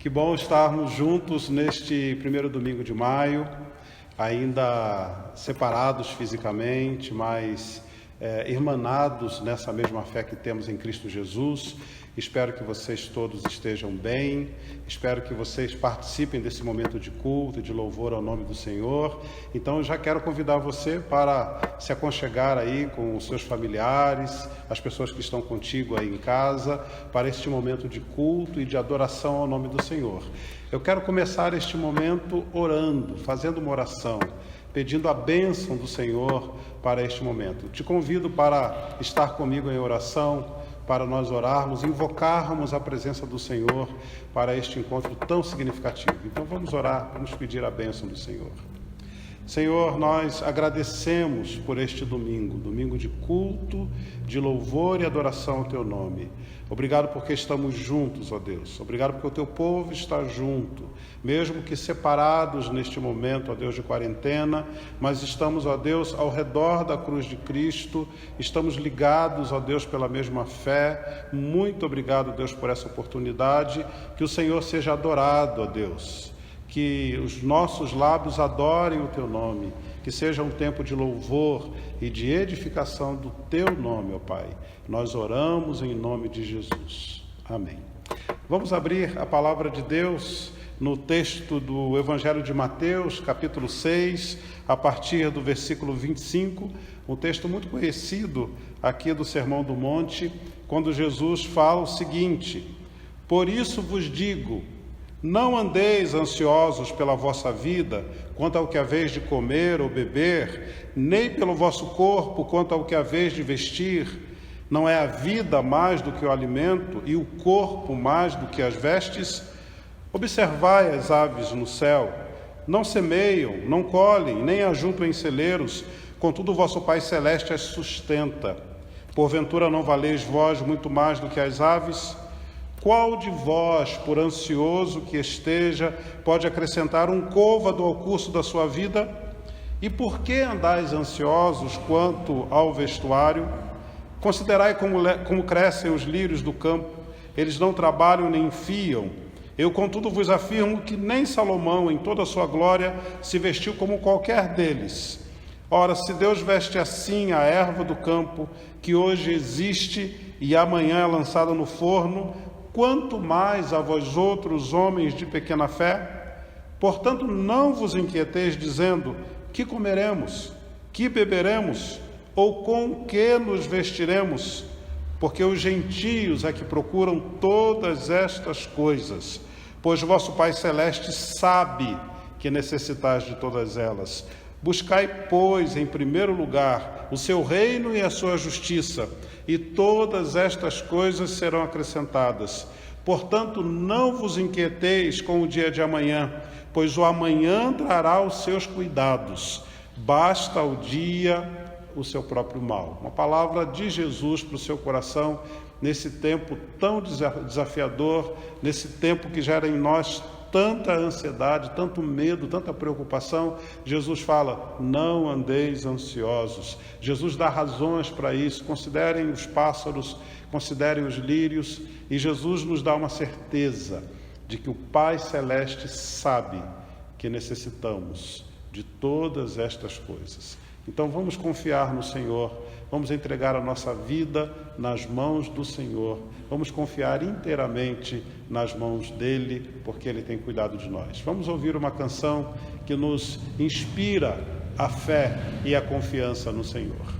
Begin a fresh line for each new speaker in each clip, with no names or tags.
Que bom estarmos juntos neste primeiro domingo de maio, ainda separados fisicamente, mas irmanados nessa mesma fé que temos em Cristo Jesus. Espero que vocês todos estejam bem, espero que vocês participem desse momento de culto, de louvor ao nome do Senhor. Então eu já quero convidar você para se aconchegar aí com os seus familiares, as pessoas que estão contigo aí em casa, para este momento de culto e de adoração ao nome do Senhor. Eu quero começar este momento orando, fazendo uma oração, pedindo a bênção do Senhor para este momento. Te convido para estar comigo em oração, para nós orarmos, invocarmos a presença do Senhor para este encontro tão significativo. Então vamos orar, vamos pedir a bênção do Senhor. Senhor, nós agradecemos por este domingo de culto, de louvor e adoração ao Teu nome. Obrigado porque estamos juntos, ó Deus. Obrigado porque o Teu povo está junto, mesmo que separados neste momento, ó Deus, de quarentena, mas estamos, ó Deus, ao redor da cruz de Cristo, estamos ligados, ó Deus, pela mesma fé. Muito obrigado, Deus, por essa oportunidade. Que o Senhor seja adorado, ó Deus. Que os nossos lábios adorem o Teu nome, que seja um tempo de louvor e de edificação do Teu nome, ó Pai. Nós oramos em nome de Jesus. Amém. Vamos abrir a palavra de Deus no texto do Evangelho de Mateus, capítulo 6, a partir do versículo 25, um texto muito conhecido aqui do Sermão do Monte, quando Jesus fala o seguinte: por isso vos digo, não andeis ansiosos pela vossa vida, quanto ao que haveis de comer ou beber, nem pelo vosso corpo, quanto ao que haveis de vestir. Não é a vida mais do que o alimento, e o corpo mais do que as vestes? Observai as aves no céu, não semeiam, não colhem, nem ajuntam em celeiros, contudo o vosso Pai Celeste as sustenta. Porventura não valeis vós muito mais do que as aves? Qual de vós, por ansioso que esteja, pode acrescentar um côvado ao curso da sua vida? E por que andais ansiosos quanto ao vestuário? Considerai como crescem os lírios do campo, eles não trabalham nem fiam. Eu, contudo, vos afirmo que nem Salomão, em toda a sua glória, se vestiu como qualquer deles. Ora, se Deus veste assim a erva do campo, que hoje existe e amanhã é lançada no forno, quanto mais a vós outros, homens de pequena fé? Portanto, não vos inquieteis dizendo, que comeremos, que beberemos, ou com que nos vestiremos? Porque os gentios é que procuram todas estas coisas, pois vosso Pai Celeste sabe que necessitais de todas elas. Buscai, pois, em primeiro lugar o seu reino e a sua justiça, e todas estas coisas serão acrescentadas. Portanto, não vos inquieteis com o dia de amanhã, pois o amanhã trará os seus cuidados. Basta ao dia o seu próprio mal. Uma palavra de Jesus para o seu coração, nesse tempo tão desafiador, nesse tempo que gera em nós tanta ansiedade, tanto medo, tanta preocupação. Jesus fala, não andeis ansiosos. Jesus dá razões para isso. Considerem os pássaros, considerem os lírios, e Jesus nos dá uma certeza de que o Pai Celeste sabe que necessitamos de todas estas coisas. Então vamos confiar no Senhor, vamos entregar a nossa vida nas mãos do Senhor, vamos confiar inteiramente nas mãos dEle, porque Ele tem cuidado de nós. Vamos ouvir uma canção que nos inspira a fé e a confiança no Senhor.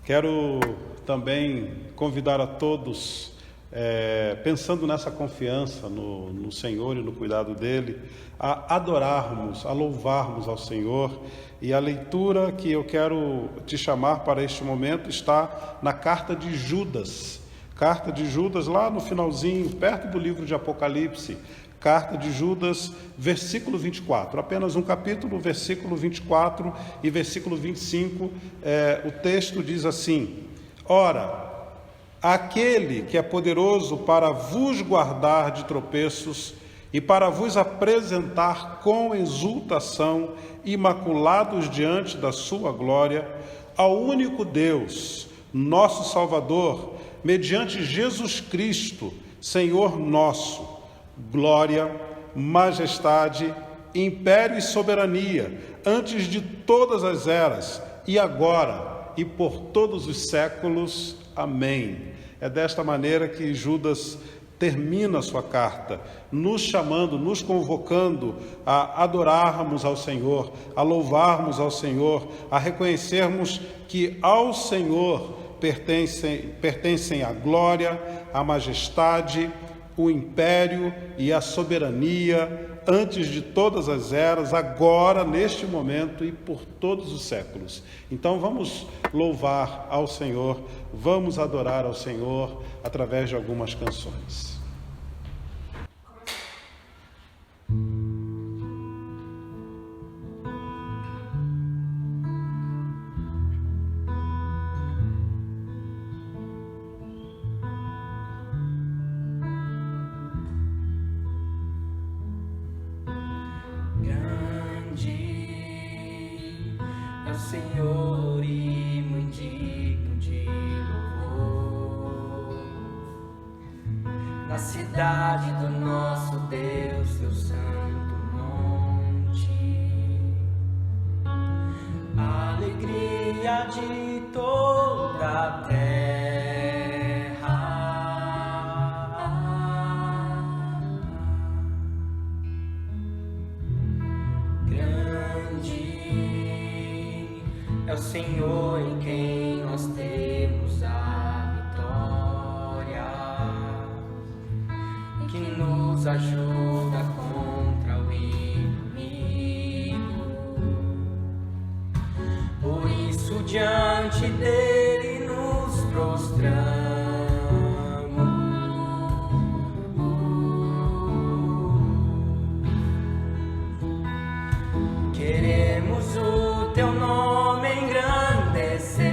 Quero também convidar a todos, pensando nessa confiança no Senhor e no cuidado dEle, a adorarmos, a louvarmos ao Senhor. E a leitura que eu quero te chamar para este momento está na carta de Judas. Carta de Judas, lá no finalzinho, perto do livro de Apocalipse. Carta de Judas, versículo 24, apenas um capítulo, versículo 24 e versículo 25, o texto diz assim: Ora, aquele que é poderoso para vos guardar de tropeços e para vos apresentar com exultação, imaculados diante da sua glória, ao único Deus, nosso Salvador, mediante Jesus Cristo, Senhor nosso, glória, majestade, império e soberania, antes de todas as eras, e agora, e por todos os séculos. Amém. É desta maneira que Judas termina a sua carta, nos chamando, nos convocando a adorarmos ao Senhor, a louvarmos ao Senhor, a reconhecermos que ao Senhor pertencem a glória, a majestade, o império e a soberania antes de todas as eras, agora, neste momento e por todos os séculos. Então vamos louvar ao Senhor, vamos adorar ao Senhor através de algumas canções.
Senhor, e muito digno de louvor, na cidade do nosso Deus, teu santo monte, a alegria de toda a terra, grande é o Senhor em quem nós temos a vitória, que nos ajuda contra o inimigo. Por isso diante dele nos prostramos, queremos o teu nome engrandecer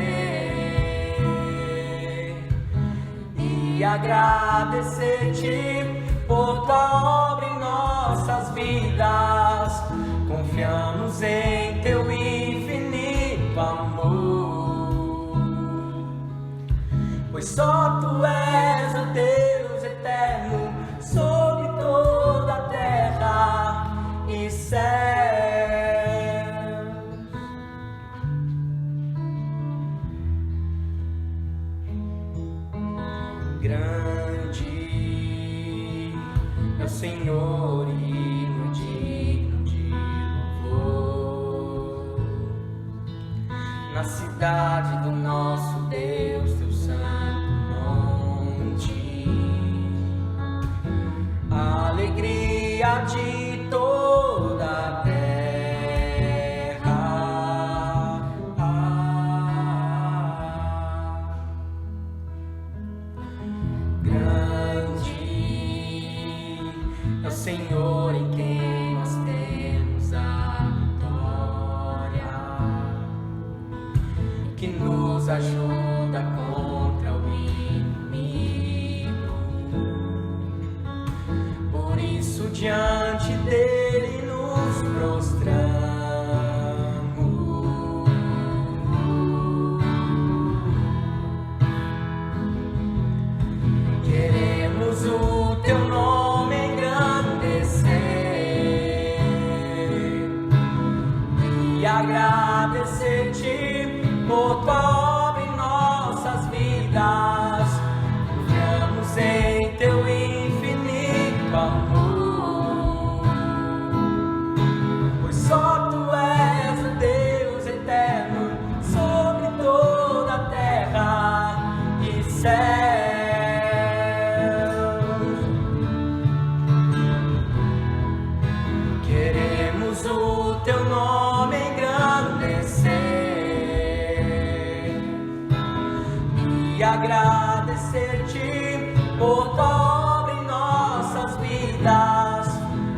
e agradecer-te por tua obra em nossas vidas. Confiamos em teu infinito amor, pois só tu és o Deus eterno sobre toda a terra e céu. Grande é o Senhor e muito digno de louvor, na cidade do nosso Deus, teu santo monte, a alegria de toda a terra. É o Senhor em quem nós temos a vitória, que nos ajuda com e agradecer-te por tua obra em nossas vidas. Confiamos em teu infinito amor, pois só tu és o Deus eterno sobre toda a terra e céus. Queremos o teu nome engrandecer e agradecer-te por tua obra em nossas vidas.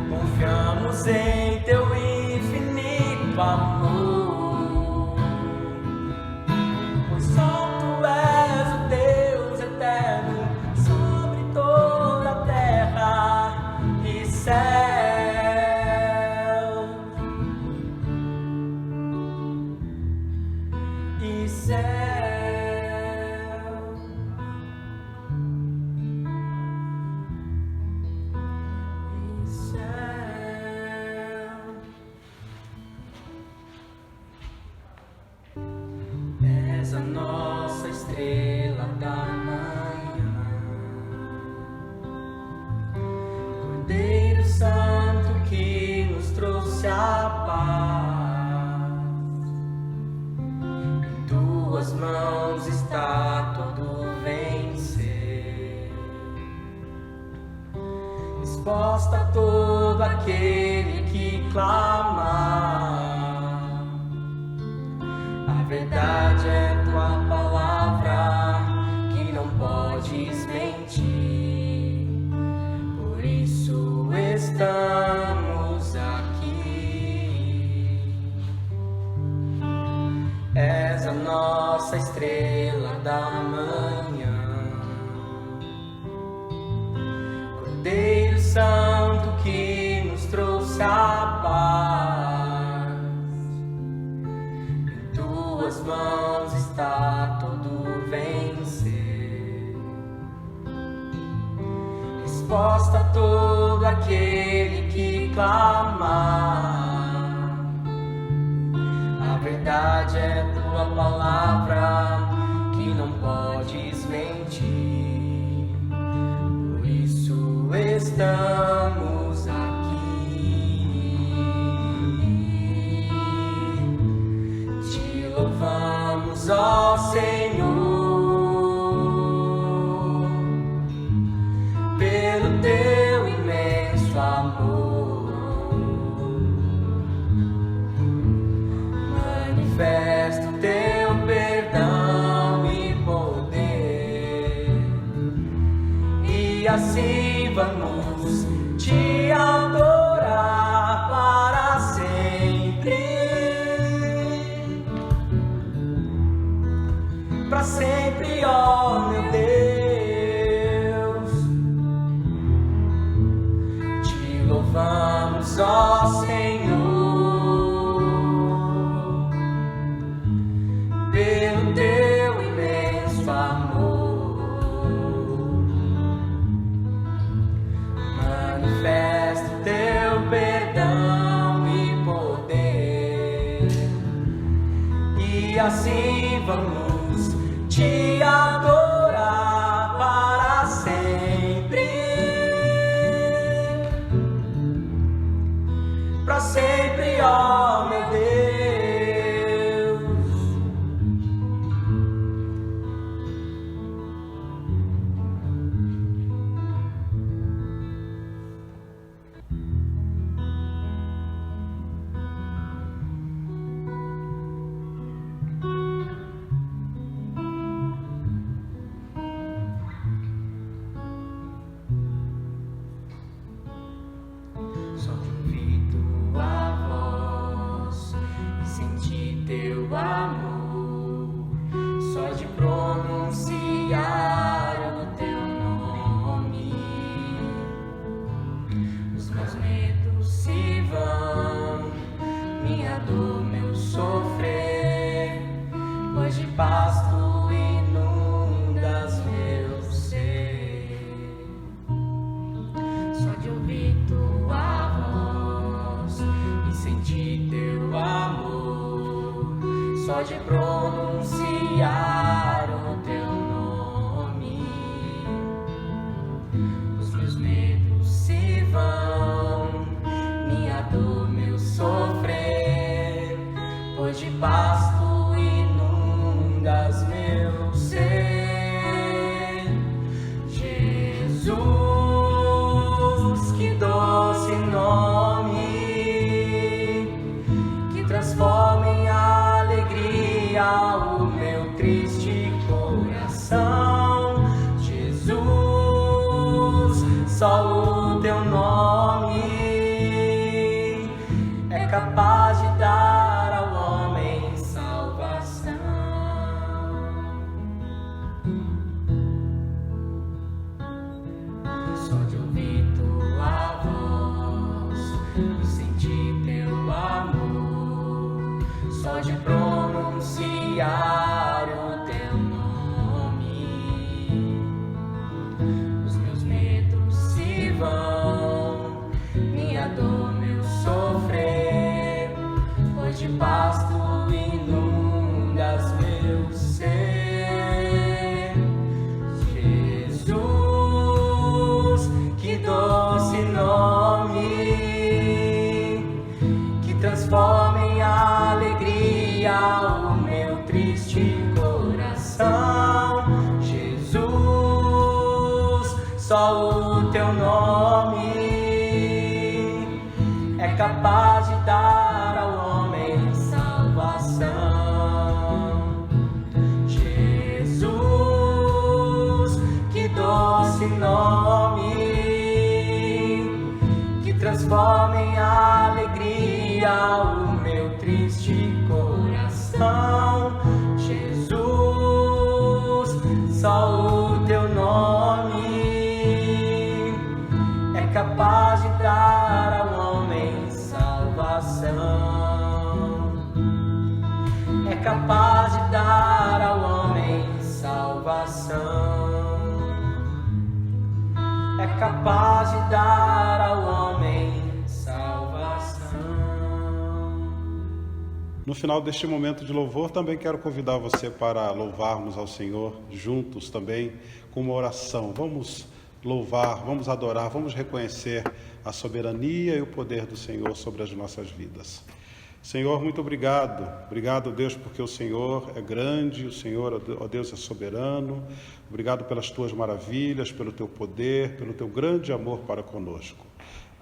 Confiamos em teu infinito amor, pois só tu és o Deus eterno sobre toda a terra e céu. E céu, e céu. És a nossa estrela da manhã, Cordeiro Santo que nos trouxe a paz. Tuas mãos está todo vencer, resposta a todo aquele que clama. A verdade é tua palavra que não podes mentir, por isso estamos aqui. És a nossa estrela da manhã, Cordeiro Santo que nos trouxe a paz. Em tuas mãos está todo vencer, resposta a todo aquele que clama. A verdade é tua palavra que não podes mentir, por isso estamos aqui. Te louvamos, ó Senhor, pelo teu imenso amor. Manifesta o teu perdão e poder, e assim vamos te adorar para sempre. Para sempre, ó meu Deus, te louvamos, ó Senhor, pelo teu imenso amor. Manifesta o teu perdão e poder, e assim vamos te adorar para sempre. Para sempre, ó meu Deus. Só de ouvir tua voz e sentir teu amor, só de pronunciar o teu nome, os meus medos se vão, minha dor, meu sofrer, pois de paz tu inundas meu ser. Só de ouvir tua voz e sentir teu amor, só de pronunciar o teu nome, os meus medos se vão, minha dor, meu sofrer, pois de pasto inundas meu ser. Jesus, que doce nome, que transforma em alegria o meu triste coração. Jesus, só o teu nome é capaz de dar ao homem salvação. Só de ouvir tua voz e sentir teu amor, só de pronunciar o teu nome, os meus medos se vão, minha dor, meu sofrer, pois de pasto inundas meu ser. Jesus, que doce nome, que transforma em alegria o meu triste coração. Jesus, só o teu nome é capaz de dar ao homem salvação. Jesus, que doce nome, que transforma em alegria o meu triste coração. Jesus, só o teu nome é capaz de dar ao homem salvação. É capaz de dar ao homem salvação. É capaz de dar ao homem salvação.
No final deste momento de louvor, também quero convidar você para louvarmos ao Senhor juntos também com uma oração. Vamos louvar, vamos adorar, vamos reconhecer a soberania e o poder do Senhor sobre as nossas vidas. Senhor, muito obrigado. Obrigado, Deus, porque o Senhor é grande, o Senhor, ó Deus, é soberano. Obrigado pelas tuas maravilhas, pelo teu poder, pelo teu grande amor para conosco.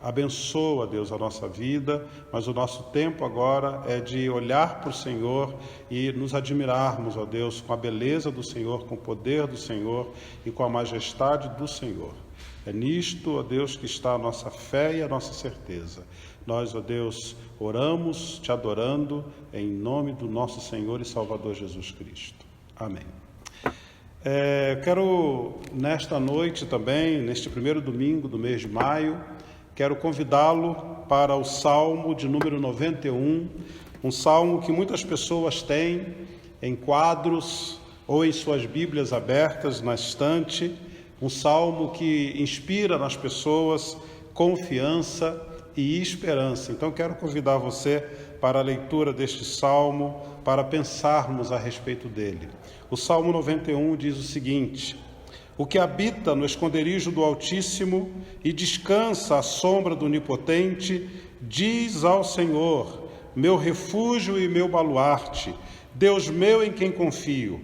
Abençoa, Deus, a nossa vida, mas o nosso tempo agora é de olhar para o Senhor e nos admirarmos, ó Deus, com a beleza do Senhor, com o poder do Senhor e com a majestade do Senhor. É nisto, ó Deus, que está a nossa fé e a nossa certeza. Nós, ó Deus, oramos te adorando em nome do nosso Senhor e Salvador Jesus Cristo. Amém. Quero, nesta noite também, neste primeiro domingo do mês de maio, quero convidá-lo para o Salmo de número 91, um salmo que muitas pessoas têm em quadros ou em suas Bíblias abertas na estante, um salmo que inspira nas pessoas confiança e esperança. Então quero convidar você para a leitura deste salmo, para pensarmos a respeito dele. O Salmo 91 diz o seguinte: o que habita no esconderijo do Altíssimo e descansa à sombra do Onipotente, diz ao Senhor, meu refúgio e meu baluarte, Deus meu em quem confio.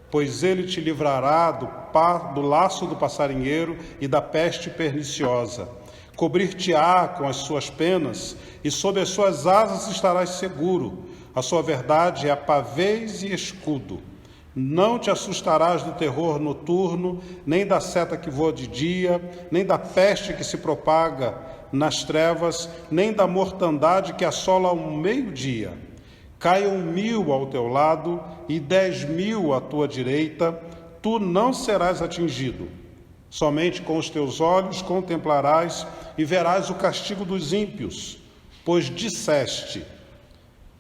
Pois ele te livrará do laço do passarinheiro e da peste perniciosa. Cobrir-te-á com as suas penas, e sob as suas asas estarás seguro. A sua verdade é pavês e escudo. Não te assustarás do terror noturno, nem da seta que voa de dia, nem da peste que se propaga nas trevas, nem da mortandade que assola ao meio-dia. Caiam 1000 ao teu lado e 10.000 à tua direita, tu não serás atingido. Somente com os teus olhos contemplarás e verás o castigo dos ímpios, pois disseste,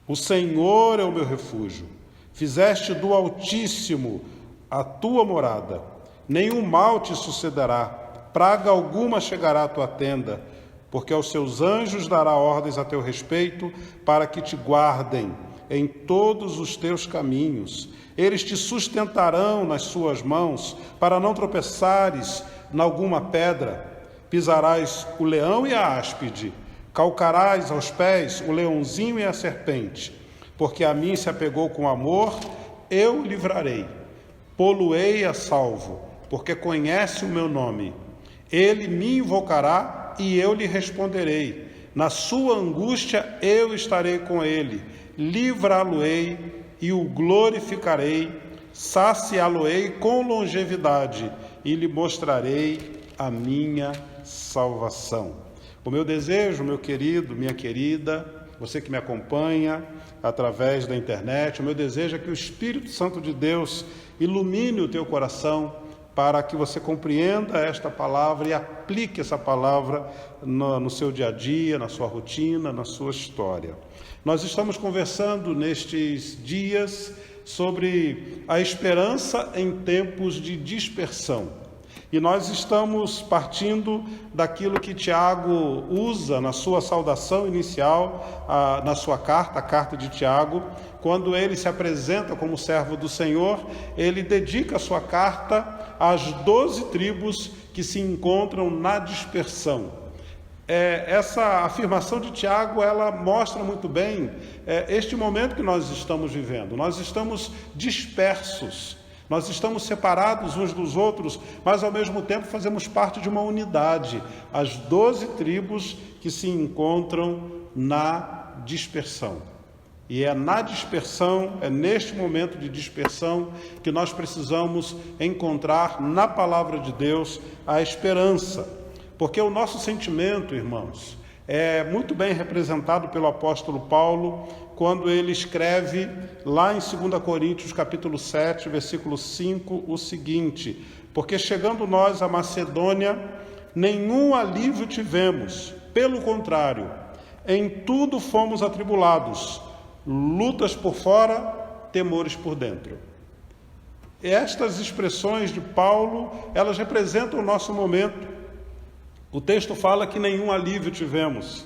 o Senhor é o meu refúgio. Fizeste do Altíssimo a tua morada. Nenhum mal te sucederá, praga alguma chegará à tua tenda, porque aos seus anjos dará ordens a teu respeito, para que te guardem em todos os teus caminhos. Eles te sustentarão nas suas mãos, para não tropeçares em alguma pedra. Pisarás o leão e a áspide, calcarás aos pés o leãozinho e a serpente. Porque a mim se apegou com amor, eu o livrarei. Pô-lo-ei a salvo, porque conhece o meu nome. Ele me invocará e eu lhe responderei. Na sua angústia eu estarei com ele. Livrá-lo-ei e o glorificarei. Saciá-lo-ei com longevidade e lhe mostrarei a minha salvação. O meu desejo, meu querido, minha querida, você que me acompanha através da internet, o meu desejo é que o Espírito Santo de Deus ilumine o teu coração para que você compreenda esta palavra e aplique essa palavra no seu dia a dia, na sua rotina, na sua história. Nós estamos conversando nestes dias sobre a esperança em tempos de dispersão. E nós estamos partindo daquilo que Tiago usa na sua saudação inicial, na sua carta, a carta de Tiago. Quando ele se apresenta como servo do Senhor, ele dedica a sua carta às 12 tribos que se encontram na dispersão. Essa afirmação de Tiago, ela mostra muito bem este momento que nós estamos vivendo. Nós estamos dispersos. Nós estamos separados uns dos outros, mas ao mesmo tempo fazemos parte de uma unidade, as 12 tribos que se encontram na dispersão. E é na dispersão, é neste momento de dispersão que nós precisamos encontrar na palavra de Deus a esperança. Porque o nosso sentimento, irmãos, é muito bem representado pelo apóstolo Paulo, quando ele escreve lá em 2 Coríntios, capítulo 7, versículo 5, o seguinte: porque chegando nós à Macedônia, nenhum alívio tivemos, pelo contrário, em tudo fomos atribulados, lutas por fora, temores por dentro. Estas expressões de Paulo, elas representam o nosso momento. O texto fala que nenhum alívio tivemos.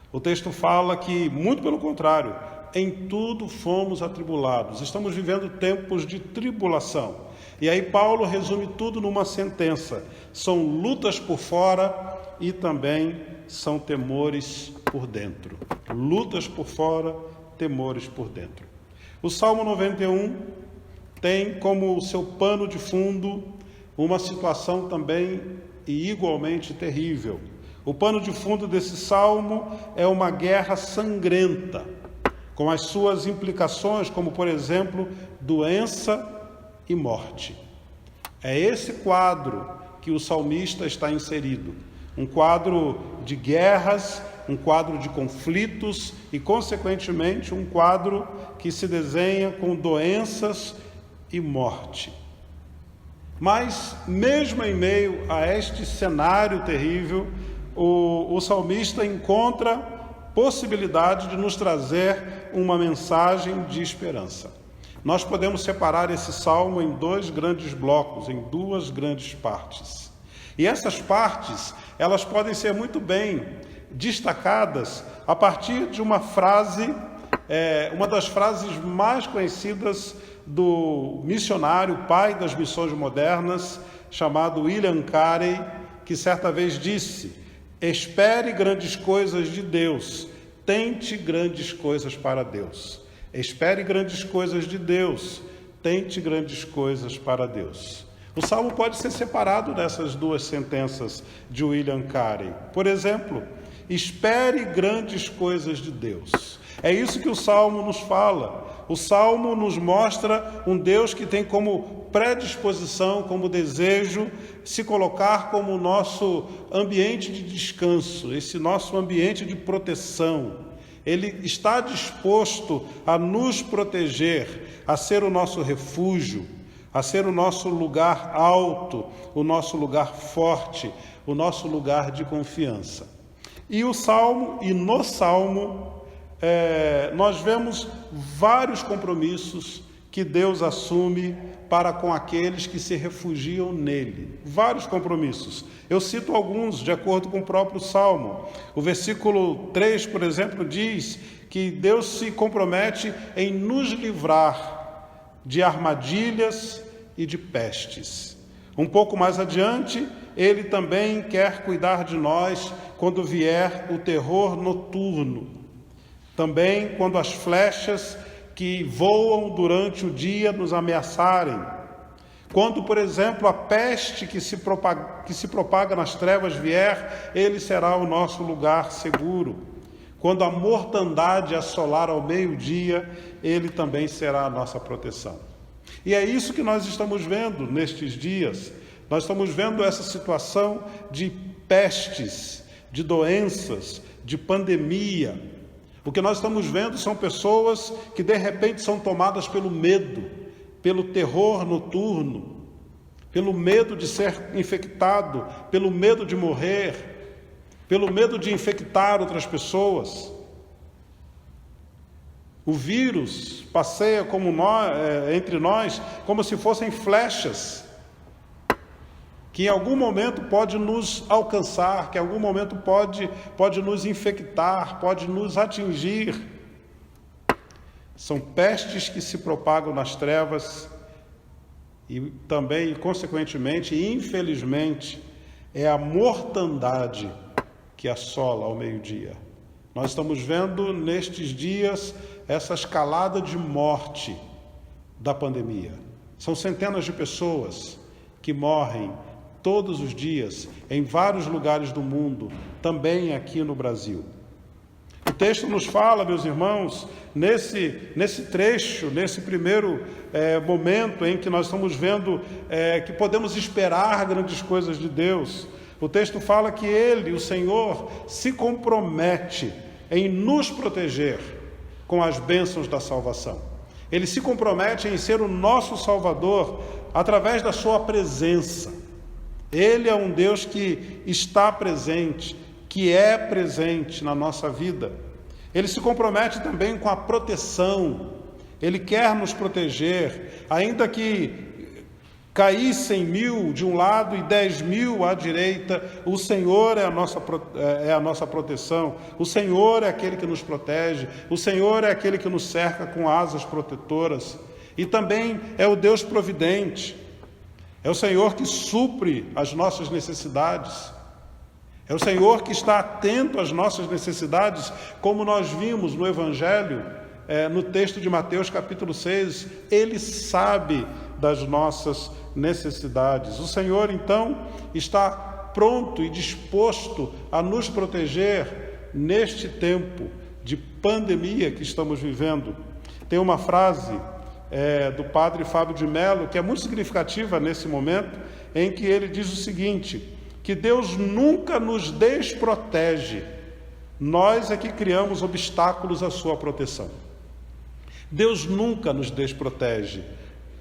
O texto fala que, muito pelo contrário, em tudo fomos atribulados. Estamos vivendo tempos de tribulação. E aí Paulo resume tudo numa sentença. São lutas por fora e também são temores por dentro. Lutas por fora, temores por dentro. O Salmo 91 tem como seu pano de fundo uma situação também e igualmente terrível. O pano de fundo desse salmo é uma guerra sangrenta, com as suas implicações, como, por exemplo, doença e morte. É esse quadro que o salmista está inserido. Um quadro de guerras, um quadro de conflitos e, consequentemente, um quadro que se desenha com doenças e morte. Mas, mesmo em meio a este cenário terrível, o salmista encontra possibilidade de nos trazer uma mensagem de esperança. Nós podemos separar esse salmo em dois grandes blocos, em duas grandes partes. E essas partes, elas podem ser muito bem destacadas a partir de uma frase, uma das frases mais conhecidas do missionário, pai das missões modernas, chamado William Carey, que certa vez disse: espere grandes coisas de Deus, tente grandes coisas para Deus. Espere grandes coisas de Deus, tente grandes coisas para Deus. O salmo pode ser separado dessas duas sentenças de William Carey. Por exemplo, espere grandes coisas de Deus. É isso que o salmo nos fala. O salmo nos mostra um Deus que tem como predisposição, como desejo, se colocar como o nosso ambiente de descanso, esse nosso ambiente de proteção. Ele está disposto a nos proteger, a ser o nosso refúgio, a ser o nosso lugar alto, o nosso lugar forte, o nosso lugar de confiança. E no Salmo, nós vemos vários compromissos que Deus assume para com aqueles que se refugiam nele. Vários compromissos. Eu cito alguns de acordo com o próprio Salmo. O versículo 3, por exemplo, diz que Deus se compromete em nos livrar de armadilhas e de pestes. Um pouco mais adiante, Ele também quer cuidar de nós quando vier o terror noturno. Também quando as flechas que voam durante o dia nos ameaçarem. Quando, por exemplo, a peste que se propaga nas trevas vier, Ele será o nosso lugar seguro. Quando a mortandade assolar ao meio-dia, Ele também será a nossa proteção. E é isso que nós estamos vendo nestes dias. Nós estamos vendo essa situação de pestes, de doenças, de pandemia. O que nós estamos vendo são pessoas que de repente são tomadas pelo medo, pelo terror noturno, pelo medo de ser infectado, pelo medo de morrer, pelo medo de infectar outras pessoas. O vírus passeia entre nós como se fossem flechas, que em algum momento pode nos alcançar, que em algum momento pode nos infectar, pode nos atingir. São pestes que se propagam nas trevas e também, consequentemente, e infelizmente, é a mortandade que assola ao meio-dia. Nós estamos vendo nestes dias essa escalada de morte da pandemia. São centenas de pessoas que morrem todos os dias em vários lugares do mundo, também aqui no Brasil. O texto nos fala, meus irmãos, nesse trecho, nesse primeiro momento em que nós estamos vendo que podemos esperar grandes coisas de Deus. O texto fala que Ele, o Senhor, se compromete em nos proteger com as bênçãos da salvação. Ele se compromete em ser o nosso Salvador através da sua presença. Ele é um Deus que está presente, que é presente na nossa vida. Ele se compromete também com a proteção. Ele quer nos proteger, ainda que caíssem 1000 de um lado e 10.000 à direita, o Senhor é a nossa proteção. O Senhor é aquele que nos protege. O Senhor é aquele que nos cerca com asas protetoras. E também é o Deus providente. É o Senhor que supre as nossas necessidades. É o Senhor que está atento às nossas necessidades, como nós vimos no Evangelho, no texto de Mateus capítulo 6, Ele sabe das nossas necessidades. O Senhor, então, está pronto e disposto a nos proteger neste tempo de pandemia que estamos vivendo. Tem uma frase do padre Fábio de Mello, que é muito significativa nesse momento, em que ele diz o seguinte, que Deus nunca nos desprotege, nós é que criamos obstáculos à sua proteção. Deus nunca nos desprotege,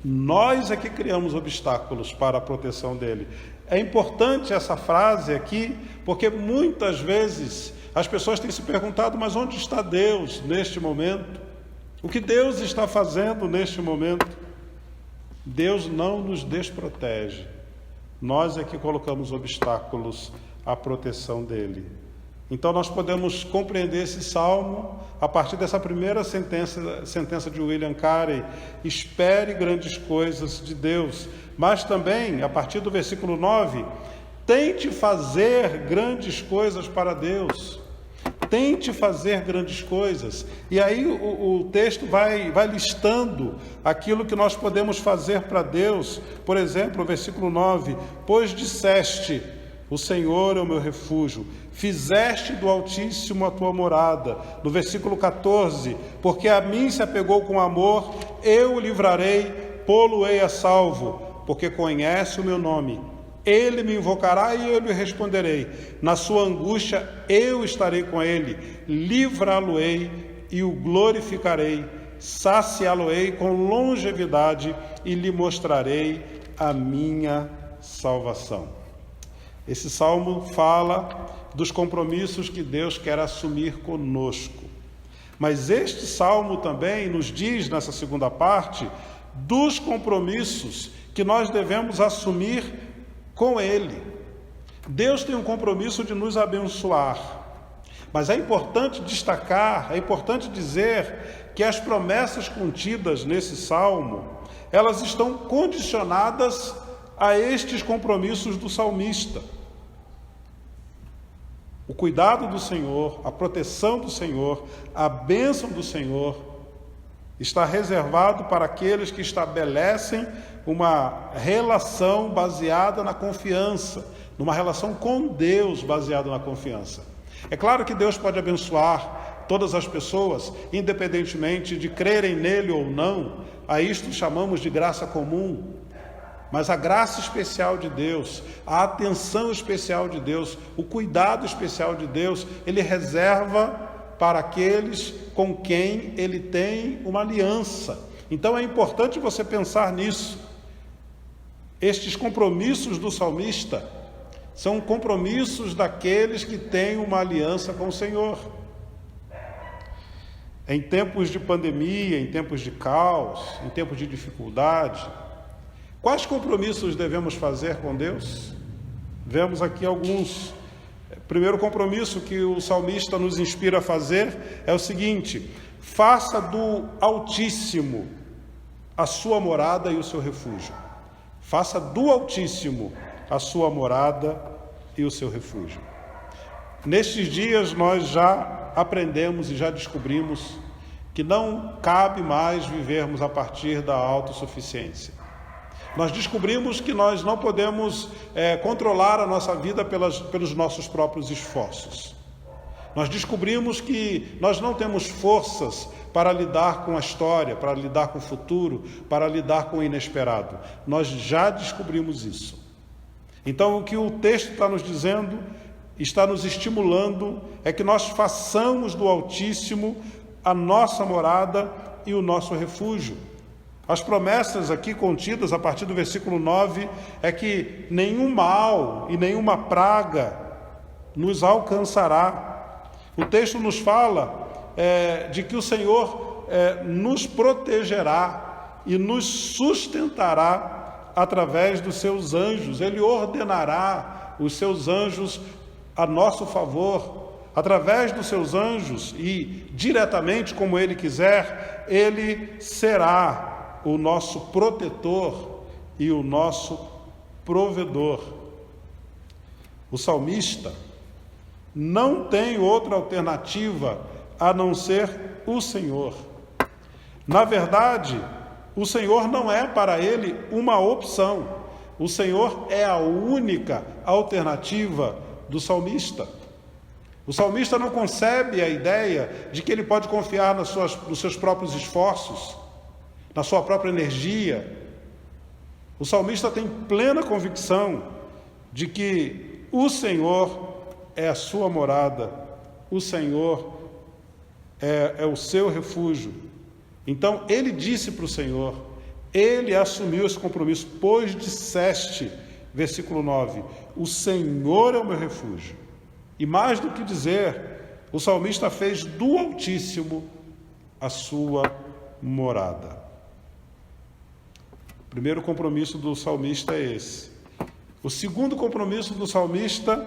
nós é que criamos obstáculos para a proteção dele. É importante essa frase aqui, porque muitas vezes as pessoas têm se perguntado, mas onde está Deus neste momento? O que Deus está fazendo neste momento? Deus não nos desprotege. Nós é que colocamos obstáculos à proteção dele. Então nós podemos compreender esse salmo a partir dessa primeira sentença de William Carey: espere grandes coisas de Deus. Mas também, a partir do versículo 9, tente fazer grandes coisas para Deus. Tente fazer grandes coisas. E aí o texto vai listando aquilo que nós podemos fazer para Deus. Por exemplo, o versículo 9: pois disseste, o Senhor é o meu refúgio, fizeste do Altíssimo a tua morada. No versículo 14: porque a mim se apegou com amor, eu o livrarei, pô-lo-ei a salvo, porque conhece o meu nome. Ele me invocará e eu lhe responderei. Na sua angústia eu estarei com ele. Livrá-lo-ei e o glorificarei. Saciá-lo-ei com longevidade e lhe mostrarei a minha salvação. Esse salmo fala dos compromissos que Deus quer assumir conosco. Mas este salmo também nos diz, nessa segunda parte, dos compromissos que nós devemos assumir com Ele. Deus tem um compromisso de nos abençoar, Mas é importante destacar, é importante dizer que as promessas contidas nesse salmo, elas estão condicionadas a estes compromissos do salmista. O cuidado do Senhor, a proteção do Senhor, a bênção do Senhor está reservado para aqueles que estabelecem uma relação baseada na confiança, numa relação com Deus baseada na confiança. É claro que Deus pode abençoar todas as pessoas, independentemente de crerem nele ou não. A isto chamamos de graça comum. Mas a graça especial de Deus, a atenção especial de Deus, o cuidado especial de Deus, Ele reserva para aqueles com quem Ele tem uma aliança. Então é importante você pensar nisso. Estes compromissos do salmista são compromissos daqueles que têm uma aliança com o Senhor. Em tempos de pandemia, em tempos de caos, em tempos de dificuldade, quais compromissos devemos fazer com Deus? Vemos aqui alguns. O primeiro compromisso que o salmista nos inspira a fazer é o seguinte: faça do Altíssimo a sua morada e o seu refúgio. Faça do Altíssimo a sua morada e o seu refúgio. Nestes dias nós já aprendemos e já descobrimos que não cabe mais vivermos a partir da autossuficiência. Nós descobrimos que nós não podemos controlar a nossa vida pelos nossos próprios esforços. Nós descobrimos que nós não temos forças para lidar com a história, para lidar com o futuro, para lidar com o inesperado. Nós já descobrimos isso. Então, o que o texto está nos dizendo, está nos estimulando, é que nós façamos do Altíssimo a nossa morada e o nosso refúgio. As promessas aqui contidas a partir do versículo 9 é que nenhum mal e nenhuma praga nos alcançará. O texto nos fala de que o Senhor nos protegerá e nos sustentará através dos seus anjos. Ele ordenará os seus anjos a nosso favor. Através dos seus anjos e diretamente como Ele quiser, Ele será o nosso protetor e o nosso provedor. O salmista não tem outra alternativa a não ser o Senhor. Na verdade, o Senhor não é para ele uma opção. O Senhor é a única alternativa do salmista. O salmista não concebe a ideia de que ele pode confiar nos seus próprios esforços, na sua própria energia. O salmista tem plena convicção de que o Senhor é a sua morada, o Senhor é o seu refúgio. Então ele disse para o Senhor, ele assumiu esse compromisso, pois disseste, versículo 9, o Senhor é o meu refúgio. E mais do que dizer, o salmista fez do Altíssimo a sua morada. O primeiro compromisso do salmista é esse. O segundo compromisso do salmista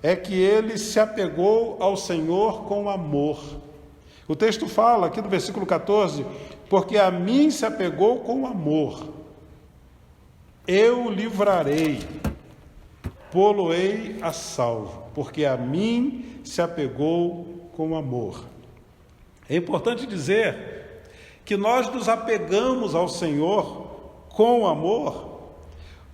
é que ele se apegou ao Senhor com amor. O texto fala aqui no versículo 14, porque a mim se apegou com amor, eu o livrarei, pô-lo-ei a salvo, porque a mim se apegou com amor. É importante dizer que nós nos apegamos ao Senhor com amor,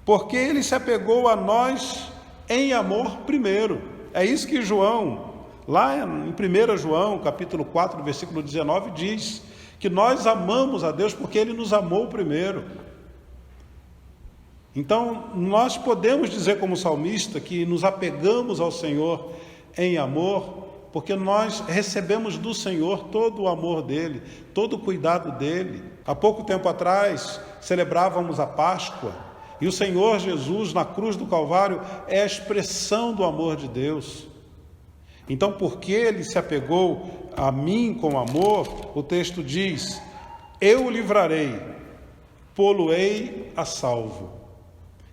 porque Ele se apegou a nós em amor primeiro. É isso que João, lá em 1 João, capítulo 4, versículo 19, diz que nós amamos a Deus porque Ele nos amou primeiro. Então, nós podemos dizer como salmista que nos apegamos ao Senhor em amor, porque nós recebemos do Senhor todo o amor dEle, todo o cuidado dEle. Há pouco tempo atrás, celebrávamos a Páscoa, e o Senhor Jesus, na cruz do Calvário, é a expressão do amor de Deus. Então, porque Ele se apegou a mim com amor, o texto diz, eu o livrarei, pô-lo-ei a salvo.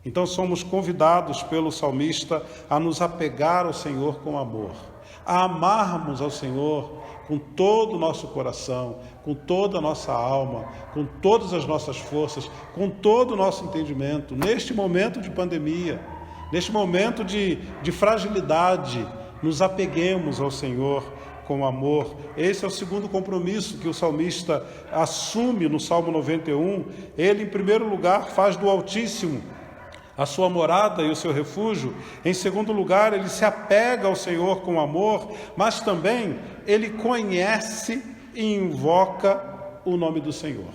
Então somos convidados pelo salmista a nos apegar ao Senhor com amor. a amarmos ao Senhor com todo o nosso coração, com toda a nossa alma, com todas as nossas forças, com todo o nosso entendimento, neste momento de pandemia, neste momento de fragilidade, nos apeguemos ao Senhor com amor. Esse é o segundo compromisso que o salmista assume no Salmo 91. Ele, em primeiro lugar, faz do Altíssimo a sua morada e o seu refúgio. Em segundo lugar, ele se apega ao Senhor com amor, mas também ele conhece e invoca o nome do Senhor.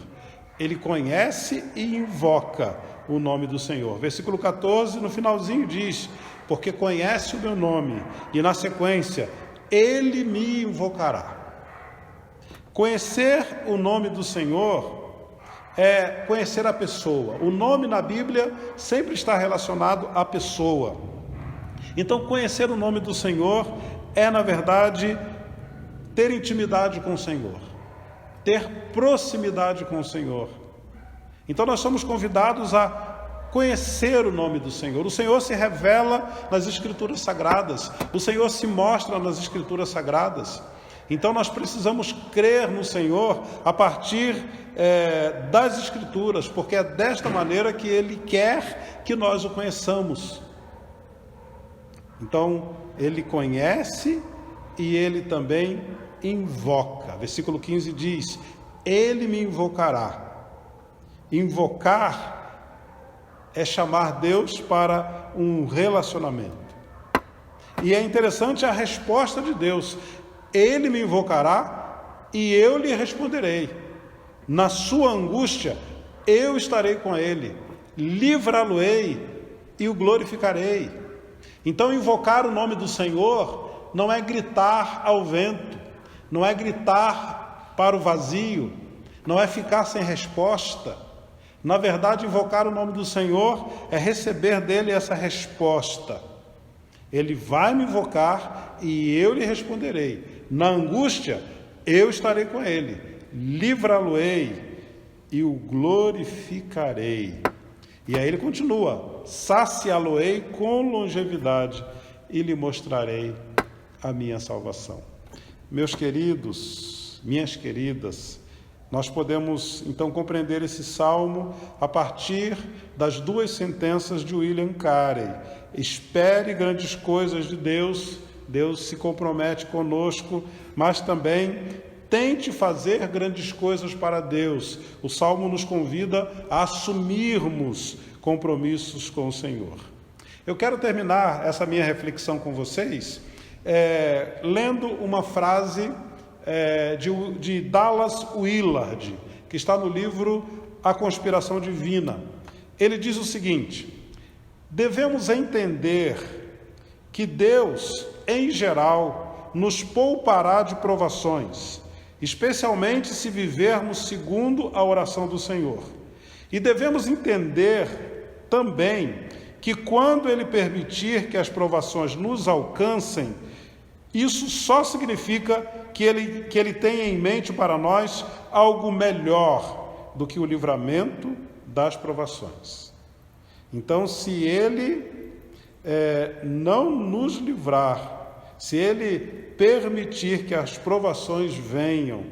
Ele conhece e invoca o nome do Senhor. Versículo 14, no finalzinho diz: porque conhece o meu nome, e na sequência, ele me invocará. Conhecer o nome do Senhor é conhecer a pessoa. O nome na Bíblia sempre está relacionado à pessoa. Então, conhecer o nome do Senhor é, na verdade, ter intimidade com o Senhor, ter proximidade com o Senhor. Então, nós somos convidados a conhecer o nome do Senhor. O Senhor se revela nas Escrituras Sagradas, o Senhor se mostra nas Escrituras Sagradas. Então nós precisamos crer no Senhor a partir das Escrituras, porque é desta maneira que Ele quer que nós o conheçamos. Então Ele conhece e Ele também invoca. Versículo 15 diz: Ele me invocará. Invocar é chamar Deus para um relacionamento. E é interessante a resposta de Deus: Ele me invocará e eu lhe responderei. Na sua angústia, eu estarei com ele, livrá-lo-ei e o glorificarei. Então, invocar o nome do Senhor não é gritar ao vento, não é gritar para o vazio, não é ficar sem resposta. Na verdade, invocar o nome do Senhor é receber dele essa resposta. Ele vai me invocar e eu lhe responderei. Na angústia, eu estarei com ele, livrá-lo-ei e o glorificarei. E aí ele continua: saciá-lo-ei com longevidade e lhe mostrarei a minha salvação. Meus queridos, minhas queridas, nós podemos então compreender esse salmo a partir das duas sentenças de William Carey. Espere grandes coisas de Deus, Deus se compromete conosco, mas também tente fazer grandes coisas para Deus. O salmo nos convida a assumirmos compromissos com o Senhor. Eu quero terminar essa minha reflexão com vocês lendo uma frase de Dallas Willard, que está no livro A Conspiração Divina. Ele diz o seguinte: devemos entender que Deus, em geral, nos poupará de provações, especialmente se vivermos segundo a oração do Senhor. E devemos entender também que quando Ele permitir que as provações nos alcancem, isso só significa que ele tem em mente para nós algo melhor do que o livramento das provações. Então, se Ele não nos livrar, se Ele permitir que as provações venham,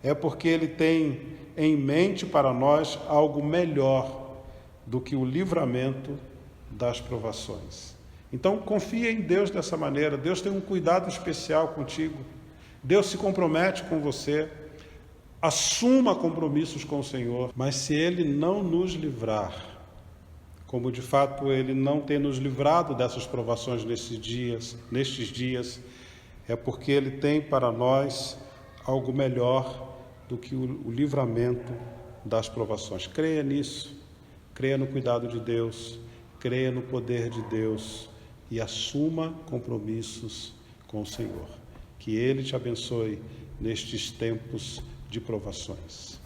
é porque Ele tem em mente para nós algo melhor do que o livramento das provações. Então, confia em Deus dessa maneira. Deus tem um cuidado especial contigo. Deus se compromete com você. Assuma compromissos com o Senhor. Mas se Ele não nos livrar, como de fato Ele não tem nos livrado dessas provações nestes dias, é porque Ele tem para nós algo melhor do que o livramento das provações. Creia nisso. Creia no cuidado de Deus. Creia no poder de Deus. E assuma compromissos com o Senhor. Que Ele te abençoe nestes tempos de provações.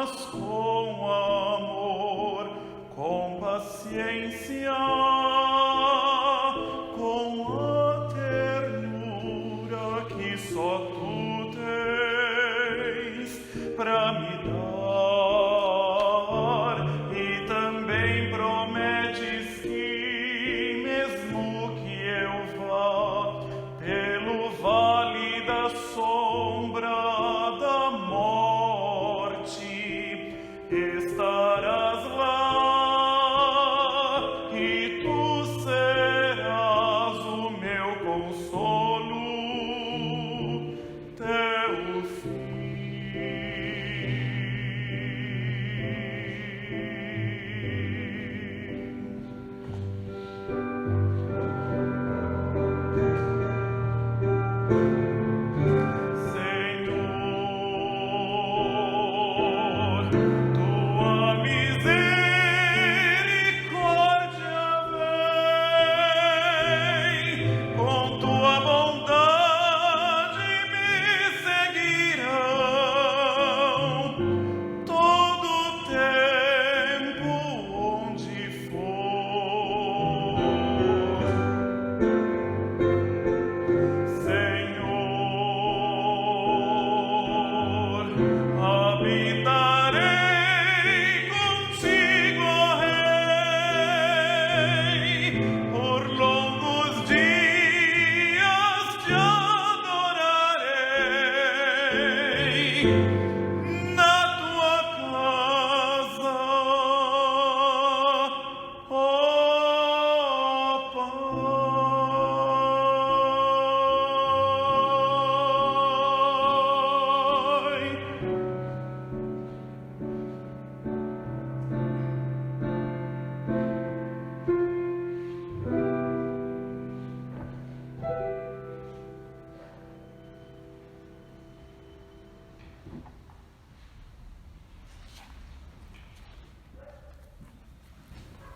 mas com amor, com paciência, com a ternura que só tu tens para me dar, e também prometes que, mesmo que eu vá pelo vale da sombra da morte, estarás lá e tu serás o meu consolo, teu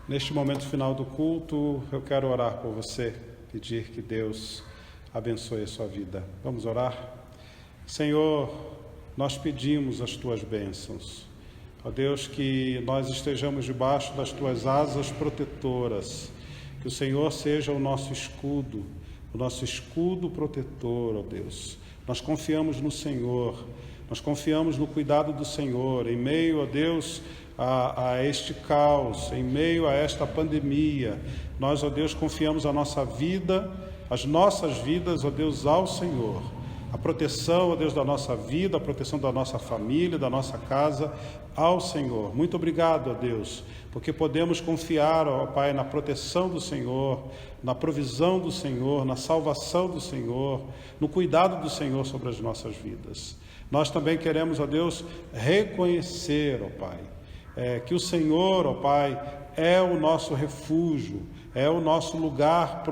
Neste momento final do culto, eu quero orar por você, pedir que Deus abençoe a sua vida. Vamos orar? Senhor, nós pedimos as Tuas bênçãos. Ó Deus, que nós estejamos debaixo das Tuas asas protetoras, que o Senhor seja o nosso escudo protetor, ó Deus. Nós confiamos no Senhor, nós confiamos no cuidado do Senhor, em meio, ó Deus, a este caos, em meio a esta pandemia. Nós, ó Deus, confiamos a nossa vida, as nossas vidas, ó Deus, ao Senhor. A proteção, ó Deus, da nossa vida, a proteção da nossa família, da nossa casa, ao Senhor. Muito obrigado, ó Deus, porque podemos confiar, ó Pai, na proteção do Senhor, na provisão do Senhor, na salvação do Senhor, no cuidado do Senhor sobre as nossas vidas. Nós também queremos, ó Deus, reconhecer, ó Pai, que o Senhor, ó Pai, é o nosso refúgio, é o nosso lugar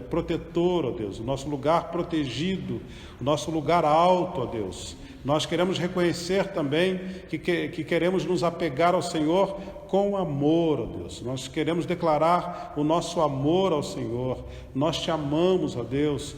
protetor, ó Deus, o nosso lugar protegido, o nosso lugar alto, ó Deus. Nós queremos reconhecer também que queremos nos apegar ao Senhor com amor, ó Deus. Nós queremos declarar o nosso amor ao Senhor. Nós Te amamos, ó Deus,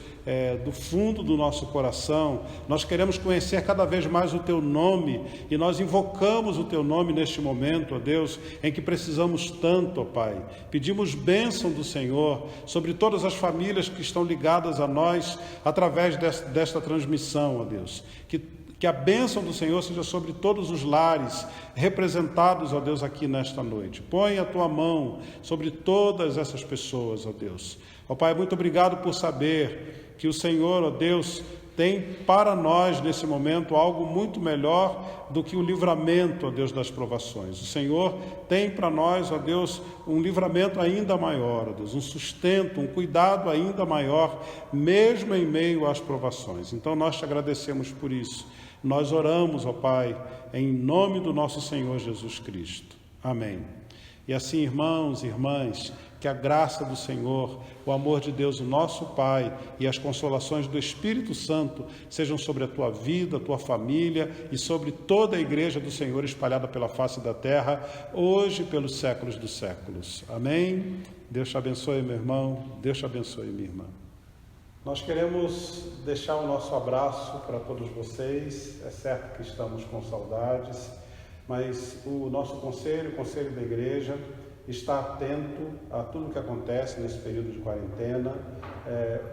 do fundo do nosso coração. Nós queremos conhecer cada vez mais o Teu nome e nós invocamos o Teu nome neste momento, ó Deus, em que precisamos tanto, ó Pai. Pedimos bênção do Senhor sobre todas as famílias que estão ligadas a nós através desta transmissão, ó Deus. Que a bênção do Senhor seja sobre todos os lares representados, ó Deus, aqui nesta noite. Põe a Tua mão sobre todas essas pessoas, ó Deus. Ó Pai, muito obrigado por saber que o Senhor, ó Deus, tem para nós nesse momento algo muito melhor do que o livramento, ó Deus, das provações. O Senhor tem para nós, ó Deus, um livramento ainda maior, ó Deus, um sustento, um cuidado ainda maior, mesmo em meio às provações. Então nós Te agradecemos por isso. Nós oramos, ó Pai, em nome do nosso Senhor Jesus Cristo. Amém. E assim, irmãos e irmãs, que a graça do Senhor, o amor de Deus, o nosso Pai, e as consolações do Espírito Santo sejam sobre a tua vida, a tua família e sobre toda a igreja do Senhor espalhada pela face da terra, hoje e pelos séculos dos séculos. Amém? Deus te abençoe, meu irmão. Deus te abençoe, minha irmã. Nós queremos deixar o nosso abraço para todos vocês. É certo que estamos com saudades. mas o nosso conselho, o conselho da igreja, está atento a tudo que acontece nesse período de quarentena,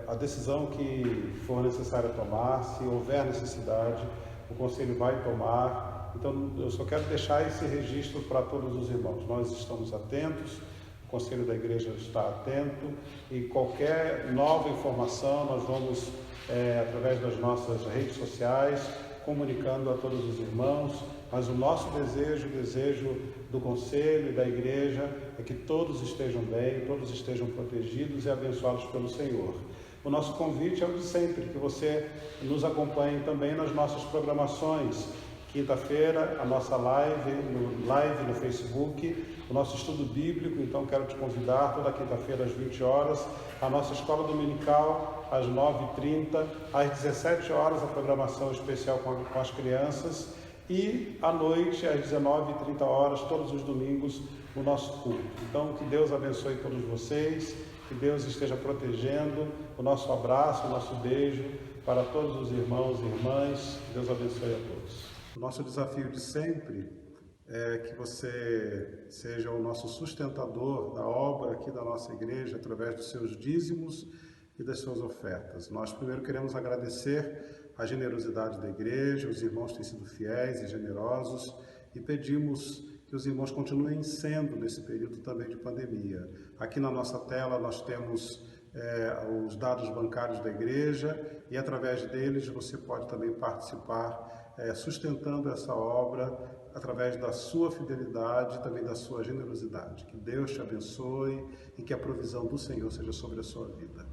a decisão que for necessária tomar, se houver necessidade, o conselho vai tomar. Então, eu só quero deixar esse registro para todos os irmãos. Nós estamos atentos, o conselho da igreja está atento, e qualquer nova informação nós vamos, através das nossas redes sociais, comunicando a todos os irmãos. Mas o nosso desejo, o desejo do conselho e da igreja, é que todos estejam bem, todos estejam protegidos e abençoados pelo Senhor. O nosso convite é o de sempre, que você nos acompanhe também nas nossas programações. Quinta-feira, a nossa live no Facebook, o nosso estudo bíblico. Então quero te convidar toda quinta-feira às 20 horas, a nossa escola dominical às 9h30, às 17 horas a programação especial com as crianças, e à noite às 19h30 horas, todos os domingos, o nosso culto. Então que Deus abençoe todos vocês, que Deus esteja protegendo. O nosso abraço, o nosso beijo para todos os irmãos e irmãs. Deus abençoe a todos. O nosso desafio de sempre é que você seja o nosso sustentador da obra aqui da nossa igreja através dos seus dízimos e das suas ofertas. Nós primeiro queremos agradecer a generosidade da igreja, os irmãos têm sido fiéis e generosos, e pedimos que os irmãos continuem sendo nesse período também de pandemia. Aqui na nossa tela nós temos os dados bancários da igreja, e através deles você pode também participar, sustentando essa obra através da sua fidelidade e também da sua generosidade. Que Deus te abençoe e que a provisão do Senhor seja sobre a sua vida.